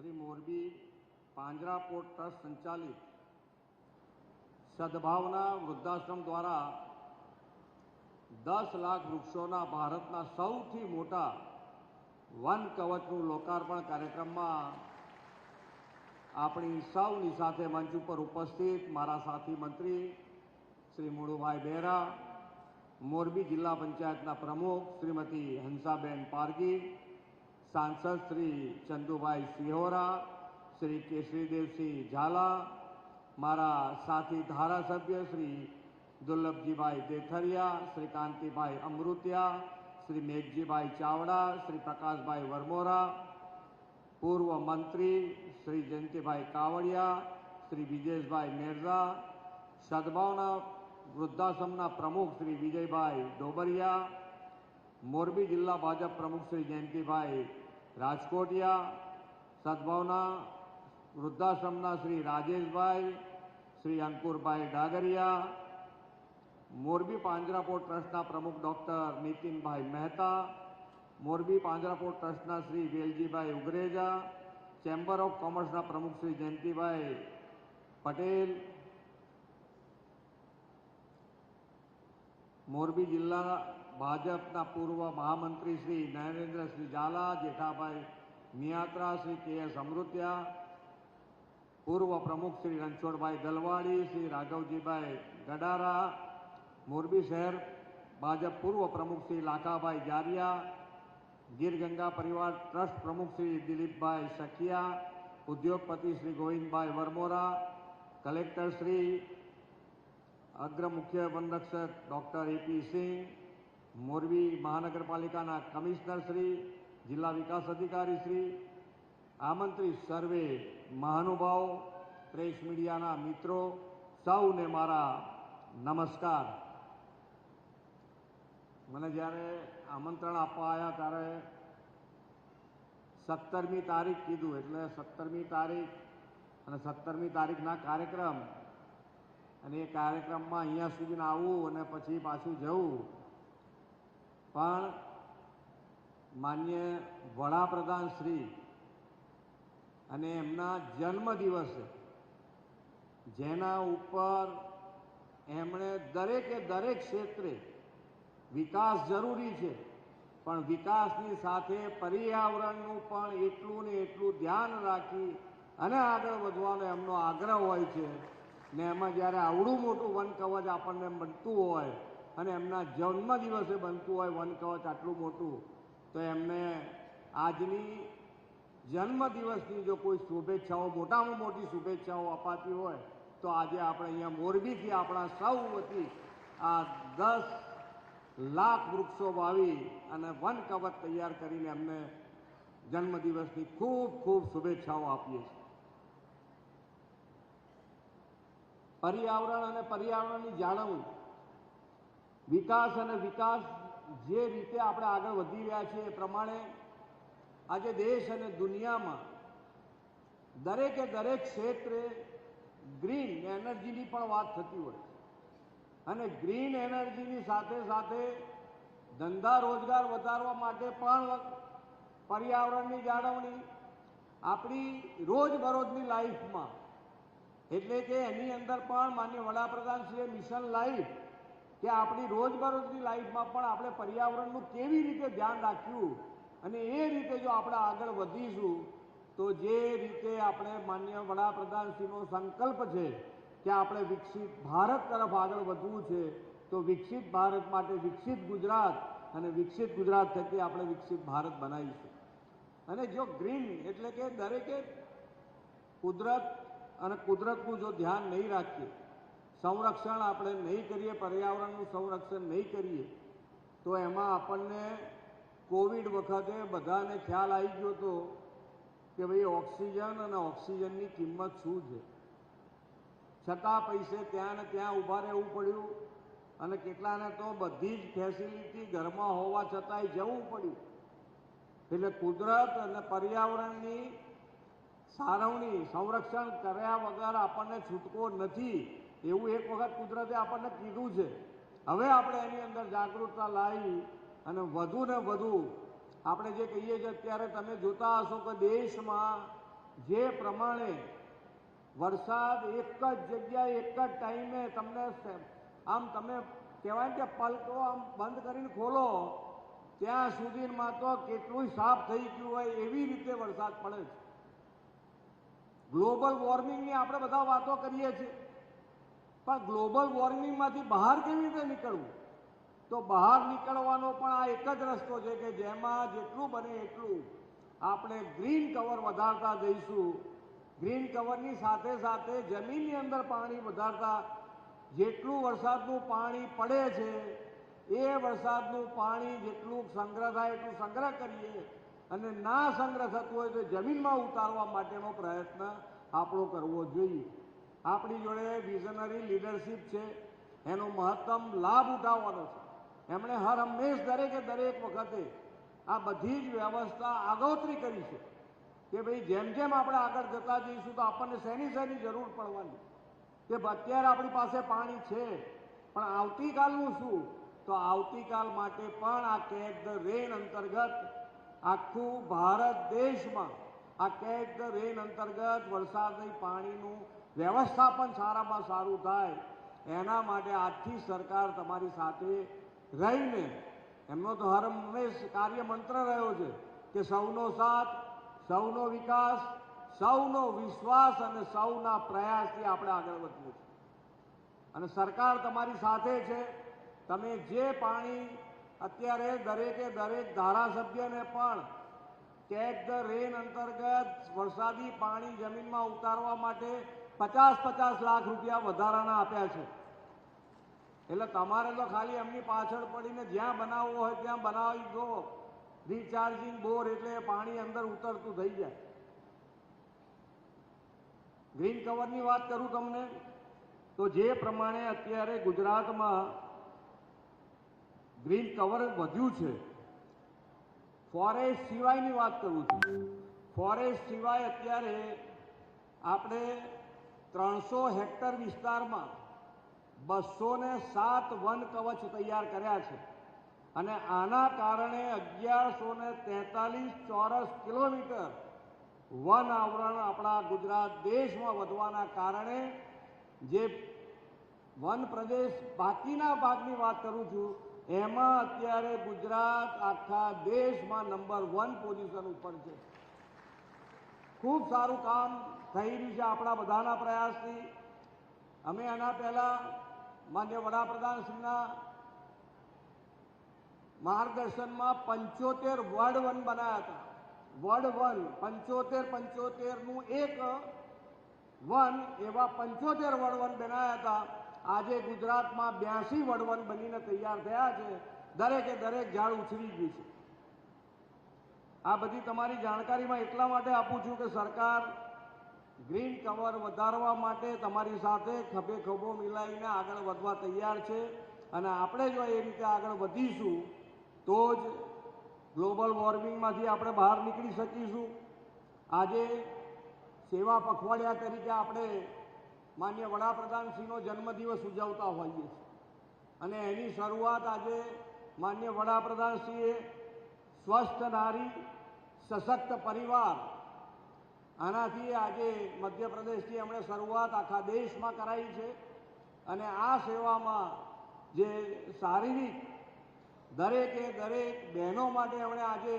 श्री मोरबी પાંજરાપોળ trust સંચાલિત સદભાવના વૃદ્ધાશ્રમ દ્વારા 10 લાખ વૃક્ષોના ભારતના સૌથી મોટા વન કવચનું લોકાર્પણ કાર્યક્રમમાં આપણી સૌની સાથે મંચ ઉપર ઉપસ્થિત મારા સાથી મંત્રી શ્રી મુળુભાઈ બેરા, મોરબી જિલ્લા પંચાયતના પ્રમુખ શ્રીમતી હંસાબેન પારગી, सांसद श्री चंदुभाई सिहोरा, श्री केशरीदेवसिंह झाला, मारा साथी धारासभ्य श्री दुर्लभजीभाई देथरिया, श्री कांतिभाई अमृतिया, श्री मेघजीभाई चावड़ा, श्री प्रकाशभाई वरमोरा, पूर्व मंत्री श्री जयंतीभाई कावड़िया, श्री विजेशभाई मेरजा, सद्भावना वृद्धाश्रमना प्रमुख श्री विजयभाई डोबरिया, मोरबी जिला भाजप प्रमुख श्री जयंतीभाई राजकोटिया, सद्भावना वृद्धाश्रमना श्री राजेशभाई, श्री अंकुरभाई डागरिया, मोरबी પાંજરાપોળ ट्रस्टना प्रमुख डॉक्टर नितिनभाई मेहता, मोरबी પાંજરાપોળ ट्रस्टना श्री वेलजीभाई उगरेजा, चेम्बर ऑफ कॉमर्सना प्रमुख श्री जयंतीभाई पटेल, मोरबी जिला भाजपा पूर्व महामंत्री श्री नरेंद्र श्री झाला, जेठाभाई मियात्रा, श्री के.एस. अमृतिया, पूर्व प्रमुख श्री रणछोड़भाई दलवाड़ी, श्री राघवजीभाई गडारा, मोरबी शहर भाजप पूर्व प्रमुख श्री लाखाभाई जारिया, गिर गंगा परिवार ट्रस्ट प्रमुख श्री दिलीपभाई सखिया, उद्योगपति श्री गोविंदभाई वरमोरा, कलेक्टर श्री अग्र मुख्य वनरक्षक डॉक्टर ए.पी. सिंह, मोरबी महानगरपालिका कमिश्नर श्री, जिला विकास अधिकारी श्री, आमंत्रित सर्वे महानुभाव, प्रेस मीडिया मित्रों, सौने मारा नमस्कार। मैंने जयरे आमंत्रण आपवा आया त्यारे 17मी तारीख कीधुं एटले 17मी तारीख अने 17मी तारीखना कार्यक्रम अने कार्यक्रम में अहींया सुधीने आवुं अने पछी पाछुं जवुं, पण मान्य वडाप्रधान श्री अने एमना जन्मदिवसे जेना उपर एमणे दरेके दरेक क्षेत्रे विकास जरूरी है, पण विकासनी साथे पर्यावरणनुं पण एटलुं ने एटलुं ध्यान राखी अने आगळ वधવાનો एमनो आग्रह होय छे ने एमां ज्यारे आवडું मोटું वन कवच आपणने बनતું होय अने एमना जन्मदिवसे बनતું होय वन कवच आटલું मोटું, तो एमने आजनी जन्मदिवसनी जो कोई शुभेच्छाओं मोटामां मोटी शुभेच्छाओं अपाती होय तो आज आपणे अहींया मोरबीथी आपणा सौ वती आ 10 लाख वृक्षो वावी अने वन कवच तैयार करीने एमने जन्मदिवसनी खूब खूब शुभेच्छाओं आपीए छीए। पर्यावरण अने पर्यावरणनी जाळवणी, विकास अने विकास जे रीते आपणे आगळ वधी रह्या छीए ए प्रमाणे आजे देश अने दुनियामां दरेके दरेक क्षेत्रे ग्रीन एनर्जीनी पण वात थती होय अने ग्रीन एनर्जीनी साथे साथे धंधा रोजगार वधारवा माटे पण पर्यावरणनी जाळवणी आपणी रोजबरोजनी लाइफमां एटले के एनी अंदर पण माननीय वडाप्रधानश्रीए मिशन लाइफ के आपणी रोजबरोजनी लाइफमां पण आपणे पर्यावरणनुं केवी रीते ध्यान राख्युं अने ए रीते जो आपणे आगळ वधीशुं तो जे रीते आपणे माननीय वडाप्रधानश्रीनो संकल्प छे कि आपणे विकसित भारत तरफ आगळ वधवुं छे, तो विकसित भारत माटे विकसित गुजरात अने विकसित गुजरात थकी आपणे विकसित भारत बनावीशुं। अने जो ग्रीन एटले के दरेके कुदरत अने कुदरतनुं जो ध्यान नहीं राखीए, संरक्षण आपणे नहीं करीए, पर्यावरणनुं संरक्षण नहीं करीए तो एमां आपणने कोविड वखते बधाने ख्याल आई गयो तो कि भाई ऑक्सिजन अने ऑक्सिजननी किंमत शुं छे, छतां पैसे त्यां ने त्यां ऊभा रहेवुं पड्युं अने केटलाने तो बधी ज फेसिलिटी घरमां होवा छतांय जवुं पड्युं। एटले कुदरत अने पर्यावरणनी सारवणी संरक्षण कर्या वगर आपणने छूटको नथी एवुं एक वखत कुदरते आपणने कीधुं छे। हवे आपणे एनी अंदर जागरूकता लावी अने वधु ने वधु આપણે જે કહીએ છીએ અત્યારે તમે જોતા હશો કે દેશમાં જે પ્રમાણે વરસાદ એક જ જગ્યાએ એક જ ટાઈમે તમને આમ તમે કહેવાય કે પલકો આમ બંધ કરીને ખોલો ત્યાં સુધીમાં તો કેટલું સાફ થઈ ગયું હોય એવી રીતે વરસાદ પડે છે. ગ્લોબલ વોર્મિંગની આપણે બધા વાતો કરીએ છીએ, પણ ગ્લોબલ વોર્મિંગમાંથી બહાર કેવી રીતે નીકળવું? તો બહાર નીકળવાનો પણ આ એક જ રસ્તો છે કે જેમાં જેટલું બને એટલું આપણે ગ્રીન કવર વધારતા જઈશું. ગ્રીન કવરની સાથે સાથે જમીનની અંદર પાણી વધારતા જેટલું વરસાદનું પાણી પડે છે એ વરસાદનું પાણી જેટલું સંગ્રહ થાય એટલું સંગ્રહ કરીએ અને ના સંગ્રહ થતું હોય તો જમીનમાં ઉતારવા માટેનો પ્રયત્ન આપણો કરવો જોઈએ. આપણી જોડે વિઝનરી લીડરશીપ છે, એનો મહત્તમ લાભ ઉઠાવવાનો છે. એમણે હર હંમેશ દરેકે દરેક વખતે આ બધી જ વ્યવસ્થા આગોતરી કરી છે કે ભાઈ જેમ જેમ આપણે આગળ જતા જઈશું તો આપણને શેની જરૂર પડવાની કે અત્યારે આપણી પાસે પાણી છે, પણ આવતીકાલનું શું? તો આવતીકાલ માટે પણ આ કેચ ધ રેન અંતર્ગત આખું ભારત દેશમાં આ કેચ ધ રેન અંતર્ગત વરસાદની પાણીનું વ્યવસ્થાપન સારામાં સારું થાય એના માટે આજથી સરકાર તમારી સાથે રહીને એમનો તો હર હંમેશ કાર્ય મંત્ર રહ્યો છે કે સૌનો સાથ, સૌનો વિકાસ, સૌનો વિશ્વાસ અને સૌના પ્રયાસથી આપણે આગળ વધીએ છીએ. અને સરકાર તમારી સાથે છે. તમે જે પાણી અત્યારે દરેકે દરેક ધારાસભ્યને પણ કેચ ધ રેન અંતર્ગત વરસાદી પાણી જમીનમાં ઉતારવા માટે 50-50 લાખ રૂપિયા વધારાના આપ્યા છે. એટલે તમારે તો ખાલી એમની પાછળ પડીને જ્યાં બનાવવો હોય ત્યાં બનાવી દો. રિચાર્જિંગ બોર એટલે પાણી અંદર ઉતરતું થઈ જાય. ગ્રીન કવરની વાત કરું તમને તો જે પ્રમાણે અત્યારે ગુજરાતમાં ગ્રીન કવર વધ્યું છે, ફોરેસ્ટ સિવાયની વાત કરું છું. ફોરેસ્ટ સિવાય અત્યારે આપણે 300 હેક્ટર વિસ્તારમાં 207 વન કવચ તૈયાર કર્યા છે અને આના કારણે 1143 ચોરસ કિલોમીટર વન આવરણ આપણા ગુજરાત દેશમાં વધવાના કારણે જે વન પ્રદેશ બાકીના ભાગની વાત કરું છું એમાં અત્યારે ગુજરાત આખા દેશમાં નંબર 1 પોઝિશન ઉપર છે. ખૂબ સારું કામ થઈ રહ્યું છે આપણા બધાના પ્રયાસથી. અમે આના પહેલા માન્ય વડાપ્રધાનશ્રીના માર્ગદર્શનમાં 75 વર્ડ વન બનાવ્યા હતા. વર્ડ વન 75-75નું એક વન એવા 75 વર્ડ વન બનાવ્યા હતા. આજે ગુજરાતમાં 82 વર્ડ વન બનીને તૈયાર થયા છે. દરેકે દરેક ઝાડ ઉછરી ગયું છે. આ બધી તમારી જાણકારીમાં એટલા માટે આપું છું કે સરકાર ગ્રીન કવર વધારવા માટે તમારી સાથે ખભે ખભો મિલાવીને આગળ વધવા તૈયાર છે અને આપણે જો એ રીતે આગળ વધીશું તો જ ગ્લોબલ વોર્મિંગમાંથી આપણે બહાર નીકળી શકીશું. આજે સેવા પખવાડિયા તરીકે આપણે માન્ય વડાપ્રધાનશ્રીનો જન્મદિવસ ઉજવતા હોઈએ છીએ અને એની શરૂઆત આજે માન્ય વડાપ્રધાનશ્રીએ સ્વસ્થ નારી સશક્ત પરિવાર આનાથી આજે મધ્યપ્રદેશથી એમણે શરૂઆત આખા દેશમાં કરાવી છે અને આ સેવામાં જે શારીરિક દરેકે દરેક બહેનો માટે એમણે આજે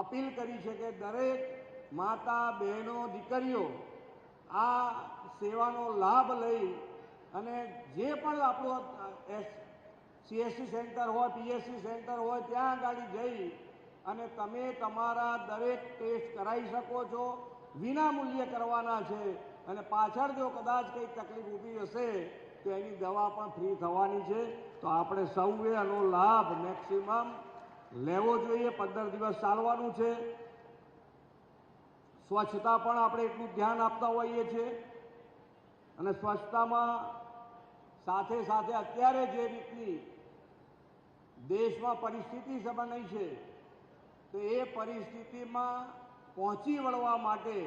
અપીલ કરી છે કે દરેક માતા બહેનો દીકરીઓ આ સેવાનો લાભ લઈ અને જે પણ આપણું CSC સેન્ટર હોય, PSC સેન્ટર હોય ત્યાં આગળ જઈ અને તમે તમારા દરેક ટેસ્ટ કરાવી શકો છો. વિના મૂલ્યે કરવાના છે અને પાછળ જો કદાચ કંઈક તકલીફ ઊભી હશે તો એની દવા પણ ફ્રી થવાની છે. તો આપણે સૌએ આનો લાભ મેક્સિમમ લેવો જોઈએ. 15 દિવસ ચાલવાનું છે. સ્વચ્છતા પણ આપણે એટલું ધ્યાન આપતા હોઈએ છીએ અને સ્વચ્છતામાં સાથે સાથે અત્યારે જે રીતની દેશમાં પરિસ્થિતિ બની છે તો એ પરિસ્થિતિમાં પહોંચી વળવા માટે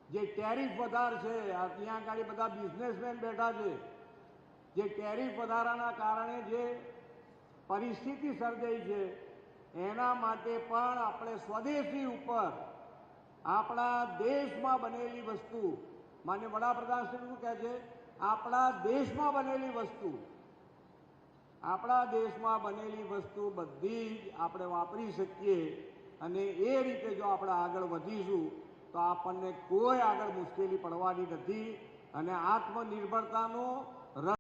જે ટેરિફ વધાર છે, ત્યાં આગળ બધા બિઝનેસમેન બેઠા છે, જે ટેરિફ વધારાના કારણે જે પરિસ્થિતિ સર્જાઈ છે એના માટે પણ આપણે સ્વદેશી ઉપર આપણા દેશમાં બનેલી વસ્તુ, માન્ય વડાપ્રધાન શ્રી શું કહે છે, આપણા દેશમાં બનેલી વસ્તુ, આપણા દેશમાં બનેલી વસ્તુ બધી જ આપણે વાપરી શકીએ અને એ રીતે જો આપણે આગળ વધીશું તો આપણને કોઈ આગળ મુશ્કેલી પડવાની નથી અને આત્મનિર્ભરતાનો